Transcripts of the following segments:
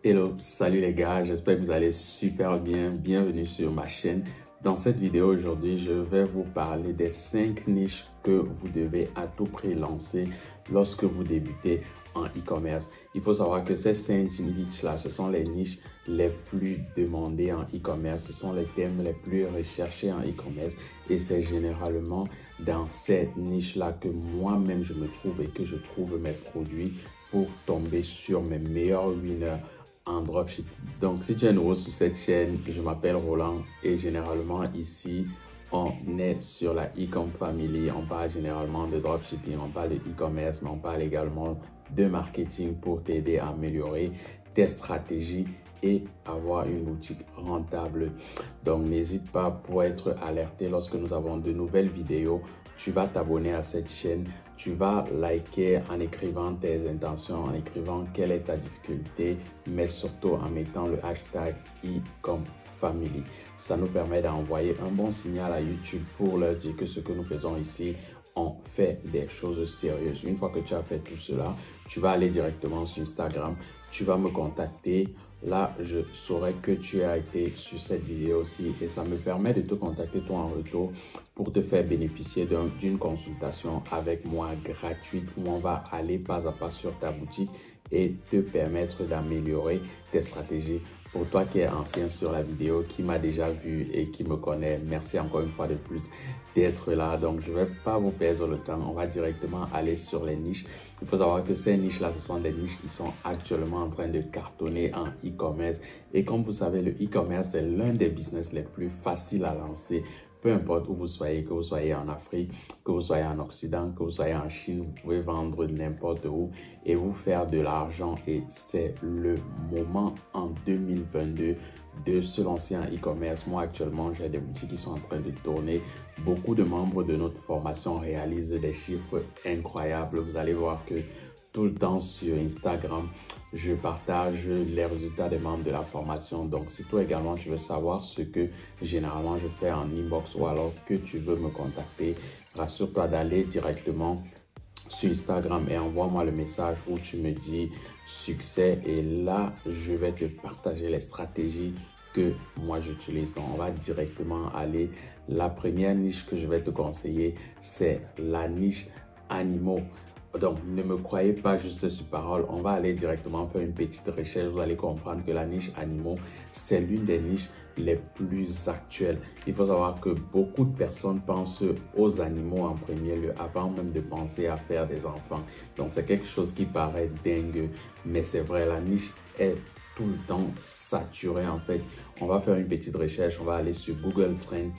Hello, salut les gars, j'espère que vous allez super bien. Bienvenue sur ma chaîne. Dans cette vidéo aujourd'hui, je vais vous parler des 5 niches que vous devez à tout prix lancer lorsque vous débutez en e-commerce. Il faut savoir que ces 5 niches-là, ce sont les niches les plus demandées en e-commerce. Ce sont les thèmes les plus recherchés en e-commerce et c'est généralement dans ces niches-là que moi-même je me trouve et que je trouve mes produits pour tomber sur mes meilleurs winners en dropshipping. Donc, si tu es nouveau sur cette chaîne, je m'appelle Roland et généralement ici, on est sur la e-com family. On parle généralement de dropshipping, on parle de e-commerce, mais on parle également de marketing pour t'aider à améliorer tes stratégies et avoir une boutique rentable. Donc, n'hésite pas pour être alerté lorsque nous avons de nouvelles vidéos. Tu vas t'abonner à cette chaîne, tu vas liker en écrivant tes intentions, en écrivant quelle est ta difficulté, mais surtout en mettant le hashtag #ecomfamily. Ça nous permet d'envoyer un bon signal à YouTube pour leur dire que ce que nous faisons ici, on fait des choses sérieuses. Une fois que tu as fait tout cela, tu vas aller directement sur Instagram, tu vas me contacter. Là, je saurai que tu as été sur cette vidéo aussi et ça me permet de te contacter toi en retour pour te faire bénéficier d'une consultation avec moi gratuite où on va aller pas à pas sur ta boutique et te permettre d'améliorer tes stratégies. Pour toi qui es ancien sur la vidéo, qui m'a déjà vu et qui me connaît, merci encore une fois de plus d'être là. Donc, je ne vais pas vous perdre le temps. On va directement aller sur les niches. Il faut savoir que ces niches-là, ce sont des niches qui sont actuellement en train de cartonner en e-commerce. Et comme vous savez, le e-commerce, c'est l'un des business les plus faciles à lancer. Peu importe où vous soyez, que vous soyez en Afrique, que vous soyez en Occident, que vous soyez en Chine, vous pouvez vendre n'importe où et vous faire de l'argent. Et c'est le moment en 2022 de se lancer en e-commerce. Moi, actuellement, j'ai des boutiques qui sont en train de tourner. Beaucoup de membres de notre formation réalisent des chiffres incroyables. Vous allez voir que tout le temps sur Instagram, je partage les résultats des membres de la formation. Donc, si toi également, tu veux savoir ce que généralement je fais en inbox ou alors que tu veux me contacter, rassure-toi d'aller directement sur Instagram et envoie-moi le message où tu me dis succès. Et là, je vais te partager les stratégies que moi j'utilise. Donc, on va directement aller. La première niche que je vais te conseiller, c'est la niche animaux. Donc, ne me croyez pas juste sur parole. On va aller directement faire une petite recherche. Vous allez comprendre que la niche animaux, c'est l'une des niches les plus actuelles. Il faut savoir que beaucoup de personnes pensent aux animaux en premier lieu avant même de penser à faire des enfants. Donc, c'est quelque chose qui paraît dingue, mais c'est vrai, la niche est tout le temps saturé en fait. On va faire une petite recherche, on va aller sur Google Trends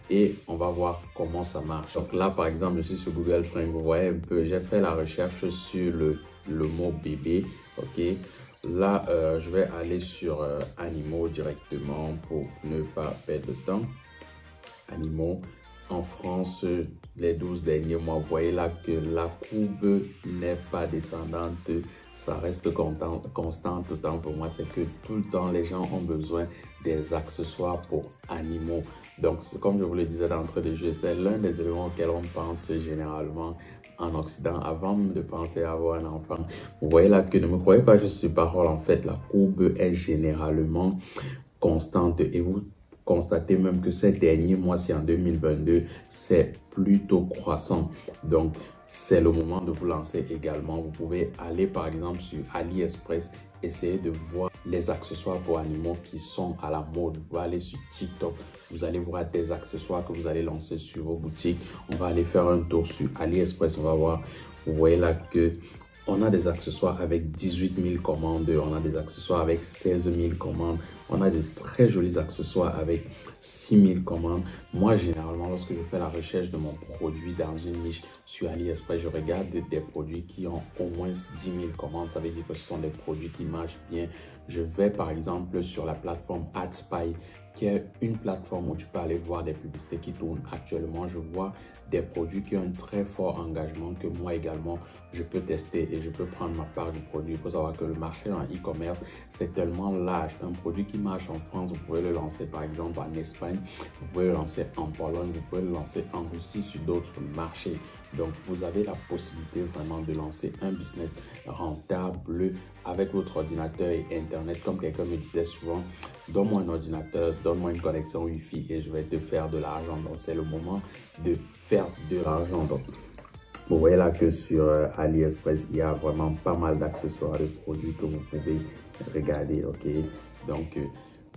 et on va voir comment ça marche. Donc là par exemple, je suis sur Google Trends, vous voyez un peu, j'ai fait la recherche sur le mot bébé, ok. Là, je vais aller sur animaux directement pour ne pas perdre de temps. Animaux. En France, les 12 derniers mois, vous voyez là que la courbe n'est pas descendante. Ça reste constant tout le temps pour moi. C'est que tout le temps, les gens ont besoin des accessoires pour animaux. Donc, comme je vous le disais d'entrée de jeu, c'est l'un des éléments auxquels on pense généralement en Occident avant même de penser à avoir un enfant. Vous voyez là que ne me croyez pas juste sur parole. En fait, la courbe est généralement constante et vous constatez même que ces derniers mois, c'est en 2022, c'est plutôt croissant. Donc, c'est le moment de vous lancer également. Vous pouvez aller par exemple sur AliExpress, essayer de voir les accessoires pour animaux qui sont à la mode. Vous pouvez aller sur TikTok, vous allez voir des accessoires que vous allez lancer sur vos boutiques. On va aller faire un tour sur AliExpress, on va voir. Vous voyez là que on a des accessoires avec 18 000 commandes, on a des accessoires avec 16 000 commandes, on a de très jolis accessoires avec 6 000 commandes. Moi, généralement, lorsque je fais la recherche de mon produit dans une niche sur AliExpress, je regarde des produits qui ont au moins 10 000 commandes. Ça veut dire que ce sont des produits qui marchent bien. Je vais par exemple sur la plateforme AdSpy, qui est une plateforme où tu peux aller voir des publicités qui tournent actuellement. Je vois des produits qui ont un très fort engagement que moi également, je peux tester et je peux prendre ma part du produit. Il faut savoir que le marché en e-commerce, c'est tellement large. Un produit qui marche en France, vous pouvez le lancer par exemple en Espagne, vous pouvez le lancer en Pologne, vous pouvez le lancer en Russie sur d'autres marchés. Donc, vous avez la possibilité vraiment de lancer un business rentable avec votre ordinateur et Internet. Comme quelqu'un me disait souvent, donne-moi un ordinateur, donne-moi une connexion Wi-Fi et je vais te faire de l'argent. Donc, c'est le moment de faire de l'argent. Donc, vous voyez là que sur AliExpress, il y a vraiment pas mal d'accessoires, de produits que vous pouvez regarder, ok? Donc,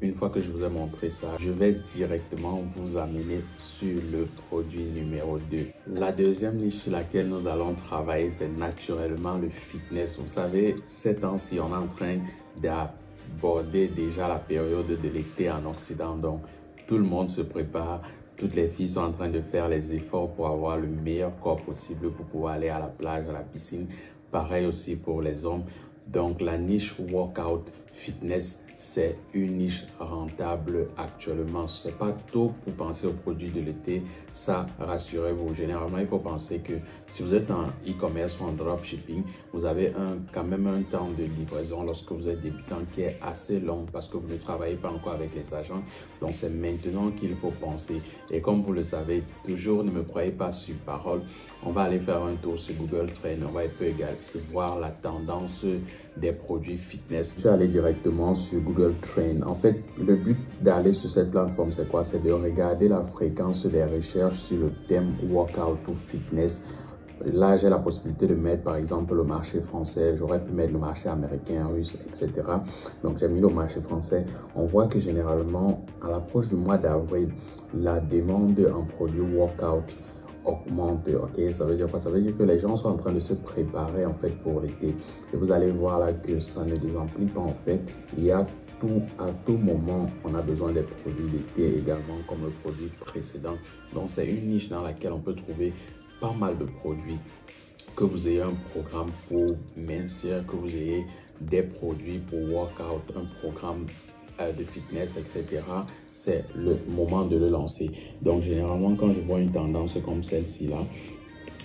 une fois que je vous ai montré ça, je vais directement vous amener sur le produit numéro 2. La deuxième niche sur laquelle nous allons travailler, c'est naturellement le fitness. Vous savez, ces temps-ci, on est en train d'aborder déjà la période de l'été en Occident. Donc, tout le monde se prépare. Toutes les filles sont en train de faire les efforts pour avoir le meilleur corps possible pour pouvoir aller à la plage, à la piscine. Pareil aussi pour les hommes. Donc, la niche workout fitness, c'est une niche rentable actuellement. Ce n'est pas tôt pour penser aux produits de l'été. Ça, rassurez-vous. Généralement, il faut penser que si vous êtes en e-commerce ou en dropshipping, vous avez quand même un temps de livraison lorsque vous êtes débutant qui est assez long parce que vous ne travaillez pas encore avec les agents. Donc, c'est maintenant qu'il faut penser. Et comme vous le savez, toujours ne me croyez pas sur parole. On va aller faire un tour sur Google Trend. On va voir la tendance des produits fitness. Je suis allé directement sur Google Trend. En fait, le but d'aller sur cette plateforme, c'est quoi? C'est de regarder la fréquence des recherches sur le thème workout ou fitness. Là, j'ai la possibilité de mettre, par exemple, le marché français. J'aurais pu mettre le marché américain, russe, etc. Donc, j'ai mis le marché français. On voit que généralement, à l'approche du mois d'avril, la demande en produits workout augmente. Ok, ça veut dire quoi? Ça veut dire que les gens sont en train de se préparer en fait pour l'été. Et vous allez voir là que ça ne désemplit pas en fait. Il y a à tout moment, on a besoin des produits d'été également comme le produit précédent. Donc, c'est une niche dans laquelle on peut trouver pas mal de produits. Que vous ayez un programme pour mincir, que vous ayez des produits pour workout, un programme de fitness, etc. C'est le moment de le lancer. Donc, généralement, quand je vois une tendance comme celle-ci là,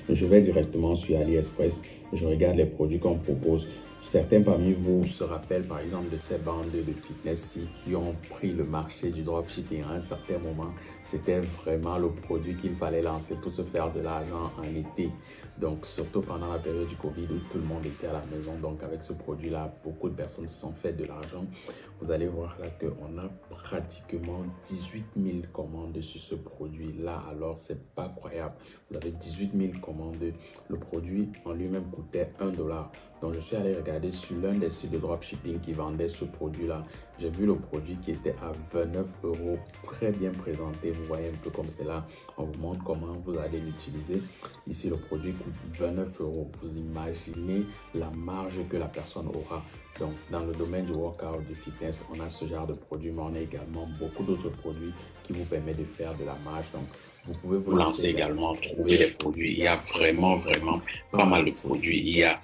je vais directement sur AliExpress, je regarde les produits qu'on propose. Certains parmi vous se rappellent par exemple de ces bandes de fitness qui ont pris le marché du dropshipping à un certain moment. C'était vraiment le produit qu'il fallait lancer pour se faire de l'argent en été. Donc, surtout pendant la période du Covid où tout le monde était à la maison. Donc, avec ce produit-là, beaucoup de personnes se sont fait de l'argent. Vous allez voir là qu'on a pratiquement 18 000 commandes sur ce produit-là. Alors, c'est pas croyable. Vous avez 18 000 commandes. Le produit en lui-même coûtait $1. Donc, je suis allé regarder sur l'un des sites de dropshipping qui vendait ce produit-là. J'ai vu le produit qui était à 29 €, très bien présenté. Vous voyez un peu comme c'est là. On vous montre comment vous allez l'utiliser. Ici, le produit coûte 29 €. Vous imaginez la marge que la personne aura. Donc, dans le domaine du workout, du fitness, on a ce genre de produit, mais on a également beaucoup d'autres produits qui vous permettent de faire de la marge. Donc, vous pouvez vous lancer également, trouver des produits. Il y a vraiment pas mal de produits. Il y a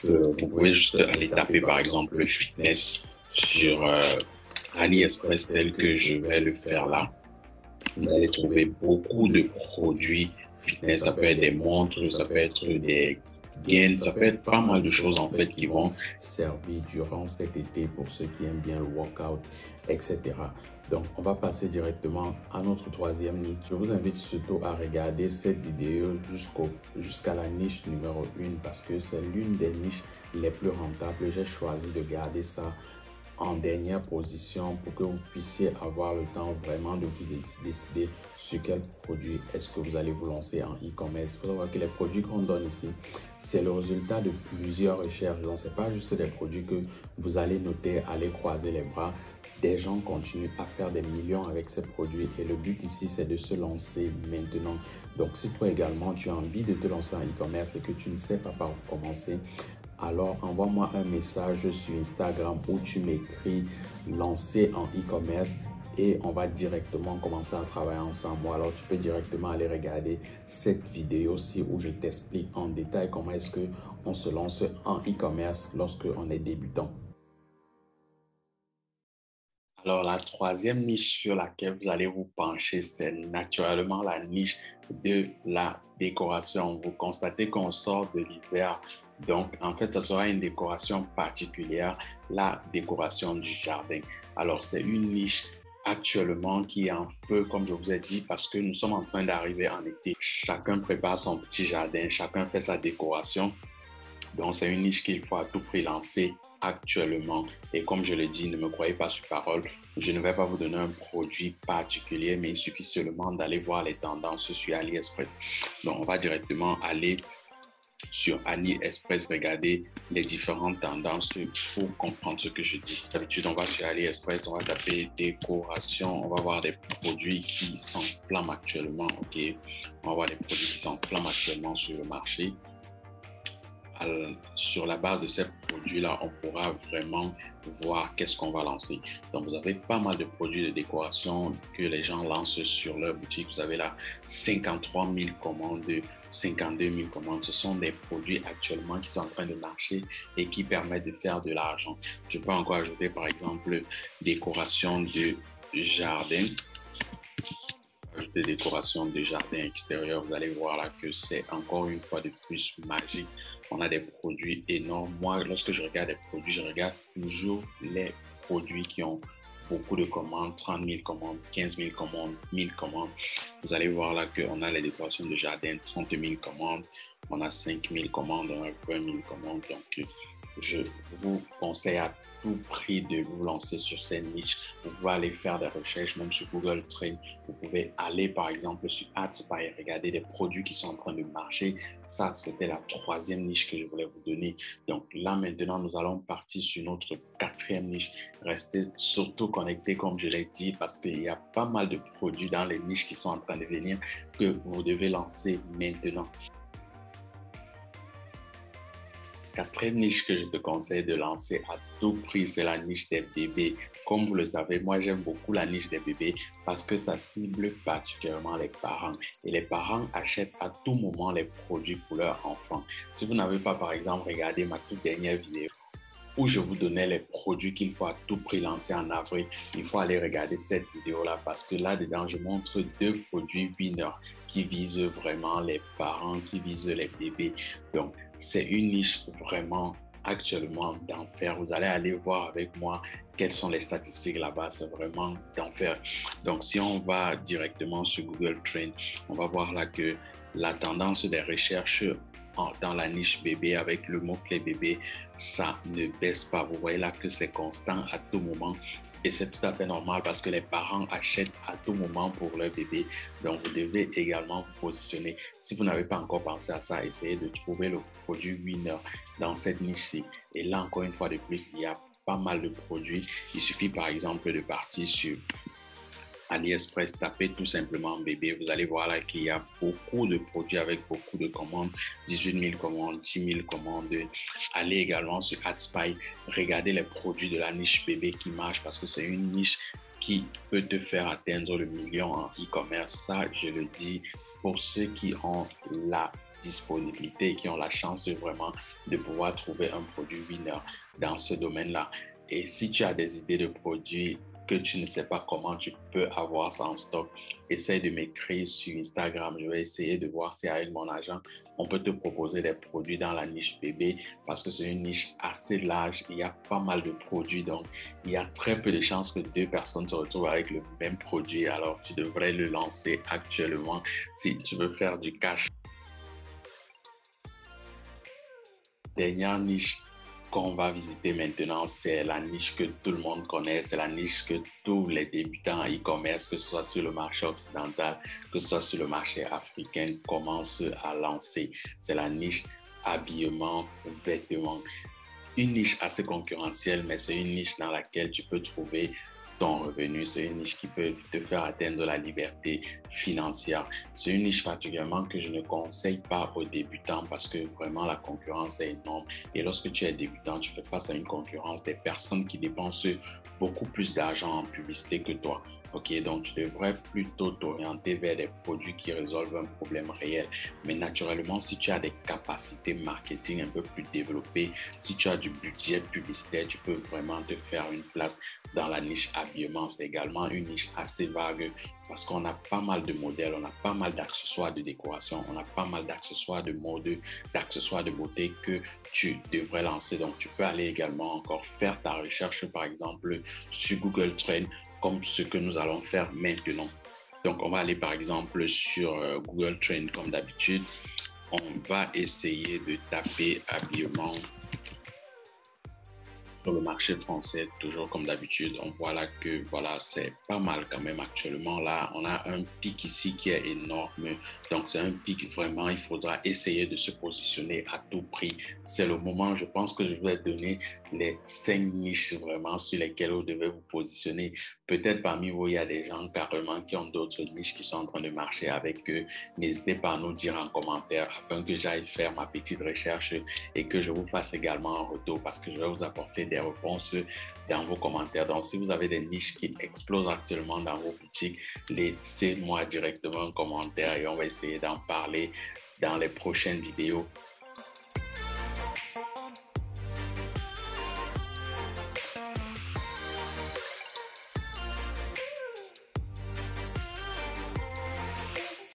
vous pouvez juste aller taper par exemple le fitness sur AliExpress tel que je vais le faire là. Vous allez trouver beaucoup de produits fitness. Ça peut être des montres, ça peut être des gains, ça peut être pas mal de choses en fait qui vont servir durant cet été pour ceux qui aiment bien le workout, etc. Donc, on va passer directement à notre troisième niche. Je vous invite surtout à regarder cette vidéo jusqu'à la niche numéro 1 parce que c'est l'une des niches les plus rentables. J'ai choisi de garder ça en dernière position pour que vous puissiez avoir le temps vraiment de vous décider sur quel produit est-ce que vous allez vous lancer en e-commerce. Il faut savoir que les produits qu'on donne ici, c'est le résultat de plusieurs recherches. Donc, ce n'est pas juste des produits que vous allez noter, aller croiser les bras. Des gens continuent à faire des millions avec ces produits et le but ici, c'est de se lancer maintenant. Donc, si toi également, tu as envie de te lancer en e-commerce et que tu ne sais pas par où commencer, alors envoie-moi un message sur Instagram où tu m'écris lancer en e-commerce et on va directement commencer à travailler ensemble. Alors tu peux directement aller regarder cette vidéo-ci où je t'explique en détail comment est-ce qu'on se lance en e-commerce lorsque on est débutant. Alors, la troisième niche sur laquelle vous allez vous pencher, c'est naturellement la niche de la décoration. Vous constatez qu'on sort de l'hiver, donc en fait, ça sera une décoration particulière, la décoration du jardin. Alors, c'est une niche actuellement qui est en feu, comme je vous ai dit, parce que nous sommes en train d'arriver en été. Chacun prépare son petit jardin, chacun fait sa décoration. Donc, c'est une niche qu'il faut à tout prix lancer actuellement. Et comme je l'ai dit, ne me croyez pas sur parole. Je ne vais pas vous donner un produit particulier, mais il suffit seulement d'aller voir les tendances sur AliExpress. Donc, on va directement aller sur AliExpress, regarder les différentes tendances pour comprendre ce que je dis. D'habitude, on va sur AliExpress, on va taper décoration, on va voir des produits qui s'enflamment actuellement. OK, on va voir des produits qui s'enflamment actuellement sur le marché. Sur la base de ces produits-là, on pourra vraiment voir qu'est-ce qu'on va lancer. Donc, vous avez pas mal de produits de décoration que les gens lancent sur leur boutique. Vous avez là 53 000 commandes, 52 000 commandes. Ce sont des produits actuellement qui sont en train de marcher et qui permettent de faire de l'argent. Je peux encore ajouter, par exemple, décoration de jardin. De décoration de jardin extérieur, vous allez voir là que c'est encore une fois de plus magique. On a des produits énormes. Moi, lorsque je regarde des produits, je regarde toujours les produits qui ont beaucoup de commandes, 30 000 commandes, 15 000 commandes, 1000 commandes. Vous allez voir là qu'on a les décorations de jardin, 30 000 commandes, on a 5 000 commandes, on a 20 000 commandes. Donc, je vous conseille à tout prix de vous lancer sur ces niches. Vous pouvez aller faire des recherches, même sur Google Trend. Vous pouvez aller, par exemple, sur AdSpy, regarder des produits qui sont en train de marcher. Ça, c'était la troisième niche que je voulais vous donner. Donc là, maintenant, nous allons partir sur notre quatrième niche. Restez surtout connectés, comme je l'ai dit, parce qu'il y a pas mal de produits dans les niches qui sont en train de venir que vous devez lancer maintenant. Quatrième niche que je te conseille de lancer à tout prix, c'est la niche des bébés. Comme vous le savez, moi j'aime beaucoup la niche des bébés parce que ça cible particulièrement les parents. Et les parents achètent à tout moment les produits pour leurs enfants. Si vous n'avez pas, par exemple, regardé ma toute dernière vidéo où je vous donnais les produits qu'il faut à tout prix lancer en avril, il faut aller regarder cette vidéo-là parce que là-dedans, je montre deux produits winners qui visent vraiment les parents, qui visent les bébés. Donc, c'est une niche vraiment actuellement d'enfer. Vous allez aller voir avec moi quelles sont les statistiques là-bas. C'est vraiment d'enfer. Donc, si on va directement sur Google Trends, on va voir là que la tendance des recherches dans la niche bébé avec le mot-clé bébé, ça ne baisse pas. Vous voyez là que c'est constant à tout moment. Et c'est tout à fait normal parce que les parents achètent à tout moment pour leur bébé. Donc, vous devez également vous positionner. Si vous n'avez pas encore pensé à ça, essayez de trouver le produit winner dans cette niche-ci. Et là, encore une fois de plus, il y a pas mal de produits. Il suffit par exemple de partir sur AliExpress, tapez tout simplement bébé. Vous allez voir là qu'il y a beaucoup de produits avec beaucoup de commandes, 18 000 commandes, 10 000 commandes. Allez également sur AdSpy, regardez les produits de la niche bébé qui marche parce que c'est une niche qui peut te faire atteindre le million en e-commerce. Ça, je le dis pour ceux qui ont la disponibilité, qui ont la chance vraiment de pouvoir trouver un produit winner dans ce domaine-là. Et si tu as des idées de produits que tu ne sais pas comment tu peux avoir ça en stock, essaye de m'écrire sur Instagram. Je vais essayer de voir si avec mon agent, on peut te proposer des produits dans la niche bébé parce que c'est une niche assez large. Il y a pas mal de produits, donc il y a très peu de chances que deux personnes se retrouvent avec le même produit. Alors, tu devrais le lancer actuellement si tu veux faire du cash. Dernière niche qu'on va visiter maintenant, c'est la niche que tout le monde connaît, c'est la niche que tous les débutants en e-commerce, que ce soit sur le marché occidental, que ce soit sur le marché africain, commencent à lancer. C'est la niche habillement, vêtements. Une niche assez concurrentielle, mais c'est une niche dans laquelle tu peux trouver ton revenu. C'est une niche qui peut te faire atteindre la liberté financière. C'est une niche particulièrement que je ne conseille pas aux débutants parce que vraiment la concurrence est énorme. Et lorsque tu es débutant, tu fais face à une concurrence des personnes qui dépensent beaucoup plus d'argent en publicité que toi. Ok, donc tu devrais plutôt t'orienter vers des produits qui résolvent un problème réel. Mais naturellement, si tu as des capacités marketing un peu plus développées, si tu as du budget publicitaire, tu peux vraiment te faire une place dans la niche habillement. habillement, c'est également une niche assez vague parce qu'on a pas mal de modèles, on a pas mal d'accessoires de décoration, on a pas mal d'accessoires de mode, d'accessoires de beauté que tu devrais lancer. Donc, tu peux aller également encore faire ta recherche, par exemple, sur Google Trends, comme ce que nous allons faire maintenant. Donc, on va aller par exemple sur Google Trends comme d'habitude. On va essayer de taper habillement sur le marché français, toujours comme d'habitude. On voit là que voilà, c'est pas mal quand même actuellement. Là, on a un pic ici qui est énorme. Donc, c'est un pic vraiment, il faudra essayer de se positionner à tout prix. C'est le moment, je pense que je vais donner les 5 niches vraiment sur lesquelles vous devez vous positionner. Peut-être parmi vous, il y a des gens carrément qui ont d'autres niches qui sont en train de marcher avec eux. N'hésitez pas à nous dire en commentaire afin que j'aille faire ma petite recherche et que je vous fasse également un retour parce que je vais vous apporter des réponses dans vos commentaires. Donc, si vous avez des niches qui explosent actuellement dans vos boutiques, laissez-moi directement un commentaire et on va essayer d'en parler dans les prochaines vidéos.